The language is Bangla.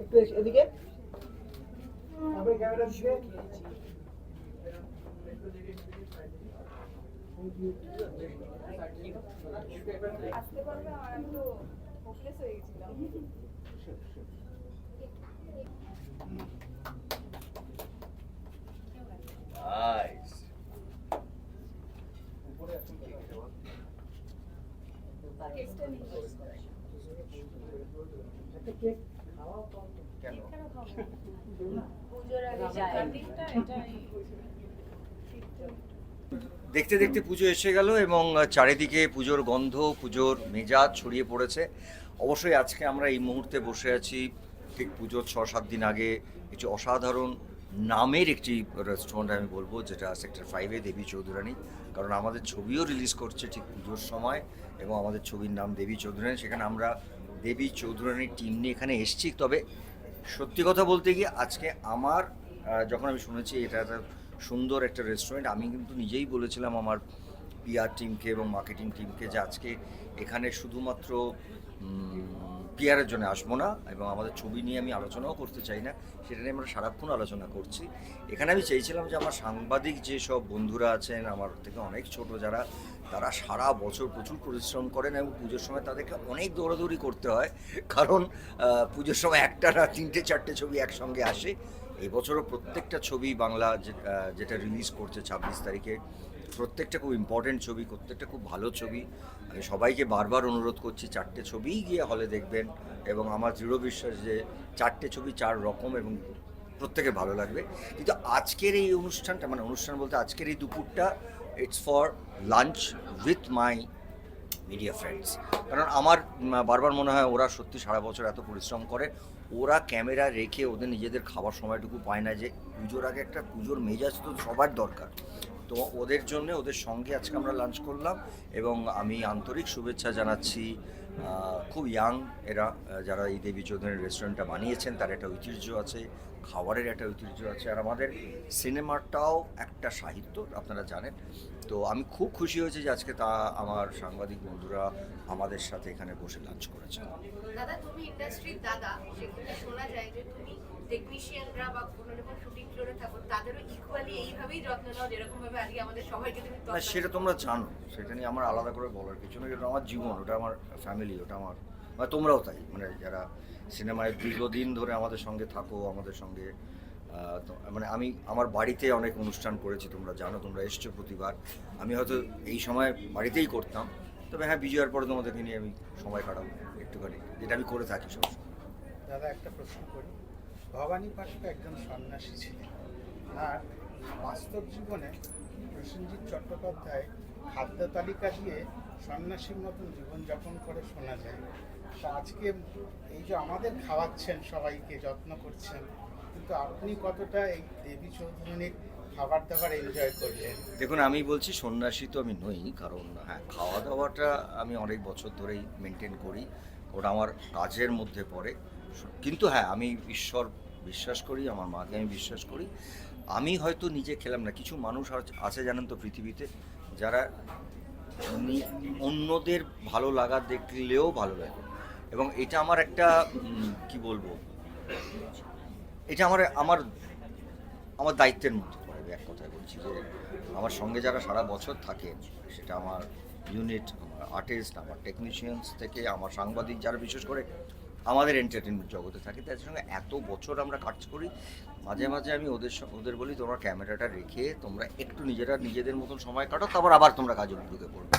একটু এদিকে আপনি ক্যামেরা দিকে আসতে পারবে আর আমি তো হোপলেস হয়ে গেছিলাম। নাইস। কেকটা নিয়ে কেক খাওয়া কেন খাবো? পুজোর আগে কাটিংটা এটাই দেখতে দেখতে পুজো এসে গেল এবং চারিদিকে পুজোর গন্ধ, পুজোর মেজাজ ছড়িয়ে পড়েছে। অবশ্যই আজকে আমরা এই মুহূর্তে বসে আছি ঠিক পুজোর 6-7 দিন আগে একটি অসাধারণ নামের একটি রেস্টুরেন্ট আমি বলবো, যেটা সেক্টর 5-এ দেবী চৌধুরানী। কারণ আমাদের ছবিও রিলিজ করছে ঠিক পুজোর সময় এবং আমাদের ছবির নাম দেবী চৌধুরানী। সেখানে আমরা দেবী চৌধুরানীর টিম নিয়ে এখানে এসেছি। তবে সত্যি কথা বলতে গিয়ে আজকে আমার যখন আমি শুনেছি এটা একটা সুন্দর একটা রেস্টুরেন্ট, আমি কিন্তু নিজেই বলেছিলাম আমার পিআর টিমকে এবং মার্কেটিং টিমকে যে আজকে এখানে শুধুমাত্র পিআরের জন্য আসবো না এবং আমাদের ছবি নিয়ে আমি আলোচনাও করতে চাই না, সেটা নিয়ে আমরা সারাক্ষণ আলোচনা করছি। এখানে আমি চেয়েছিলাম যে আমার সাংবাদিক যেসব বন্ধুরা আছেন আমার থেকে অনেক ছোট যারা, তারা সারা বছর প্রচুর পরিশ্রম করেন এবং পুজোর সময় তাদেরকে অনেক দৌড়াদৌড়ি করতে হয়, কারণ পুজোর সময় একটা না 3-4টে ছবি একসঙ্গে আসে। এবছরও প্রত্যেকটা ছবি বাংলা যেটা রিলিজ করছে 26 তারিখে, প্রত্যেকটা খুব ইম্পর্টেন্ট ছবি, প্রত্যেকটা খুব ভালো ছবি। আমি সবাইকে বারবার অনুরোধ করছি 4টে ছবিই গিয়ে হলে দেখবেন এবং আমার দৃঢ় বিশ্বাস যে 4টে ছবি 4 রকম এবং প্রত্যেকে ভালো লাগবে। কিন্তু আজকের এই অনুষ্ঠানটা, মানে অনুষ্ঠান বলতে আজকের এই দুপুরটা, it's for lunch with my media friends. কারণ আমার বারবার মনে হয় ওরা সত্যি সারা বছর এত পরিশ্রম করে, ওরা ক্যামেরা রেখে ওদের নিজেদের খাবার সময়টুকু পায় না, যে পুজোর আগে একটা পুজোর মেজাজ তো সবার দরকার। তো ওদের জন্য, ওদের সঙ্গে আজকে আমরা লাঞ্চ করলাম এবং আমি আন্তরিক শুভেচ্ছা জানাচ্ছি। খুব ইয়াং এরা, যারা এই দেবী চৌধুরী রেস্টুরেন্টটা বানিয়েছেন, তার একটা ঐতিহ্য আছে, খাবারের একটা ঐতিহ্য আছে, আর আমাদের সিনেমাটাও একটা সাহিত্য, আপনারা জানেন। তো আমি খুব খুশি হয়েছি যে আজকে আমার সাংবাদিক বন্ধুরা আমাদের সাথে এখানে বসে লাঞ্চ করেছে। দাদা, তুমি ইন্ডাস্ট্রির দাদা, সেখানে শোনা যায় যে তুমি টেকনিশিয়ানরা বা কোনো যখন শুটিং ফ্লোরে থাকো তাদেরও ইকুয়ালি এইভাবেই যত্ন নাও, যেরকম ভাবে আজকে আমাদের সবাইকে তুমি না, সেটা তোমরা জানো, সেটা নিয়ে আমার আলাদা করে বলার কিছু নেই। এটা আমার জীবন, ওটা আমার ফ্যামিলি, ওটা আমার, মানে তোমরাও তাই, মানে যারা সিনেমায় দীর্ঘদিন ধরে আমাদের সঙ্গে থাকো, আমাদের সঙ্গে মানে আমি আমার বাড়িতে অনেক অনুষ্ঠান করেছি, তোমরা জানো, তোমরা এসছো প্রতিবার। আমি হয়তো এই সময় বাড়িতেই করতাম, তবে হ্যাঁ বিজয়ের পরে তোমাদেরকে নিয়ে আমি সময় কাটাবো একটুখানি, যেটা আমি করে থাকি সবসময়। দাদা, একটা প্রশ্ন করি। ভবানী পাঠক একজন সন্ন্যাসী ছিলেন, আর বাস্তব জীবনে প্রসেনজিৎ চট্টোপাধ্যায় খাদ্য তালিকা দিয়ে সন্ন্যাসীর মতন জীবনযাপন করে শোনা যায়। তা আজকে এই যে আমাদের খাওয়াচ্ছেন, সবাইকে যত্ন করছেন, কিন্তু আপনি কতটা এই দেবী চৌধুরানীর খাবার দাবার এনজয় করলেন? দেখুন, আমি বলছি সন্ন্যাসী তো আমি নই, কারণ হ্যাঁ খাওয়া দাওয়াটা আমি অনেক বছর ধরেই মেনটেন করি, ওটা আমার কাজের মধ্যে পড়ে। কিন্তু হ্যাঁ, আমি ঈশ্বর বিশ্বাস করি, আমার মাকে আমি বিশ্বাস করি। আমি হয়তো নিজে খেলাম না, কিছু মানুষ আছে জানেন তো পৃথিবীতে, যারা অন্যদের ভালো লাগা দেখলেও ভালো লাগে, এবং এটা আমার একটা কি বলবো, এটা আমার আমার আমার দায়িত্বের মধ্যে পড়ে। এক কথায় বলছি যে আমার সঙ্গে যারা সারা বছর থাকেন, সেটা আমার ইউনিট, আমার আর্টিস্ট, আমার টেকনিশিয়ানস থেকে আমার সাংবাদিক, যারা বিশেষ করে আমাদের এন্টারটেনমেন্ট জগতে থাকে, তাদের সঙ্গে এত বছর আমরা কাজ করি। মাঝে মাঝে আমি ওদের বলি, তোমরা ক্যামেরাটা রেখে তোমরা একটু নিজেদের মতন সময় কাটো, তারপর আবার তোমরা কাজে ঢুকে পড়বে।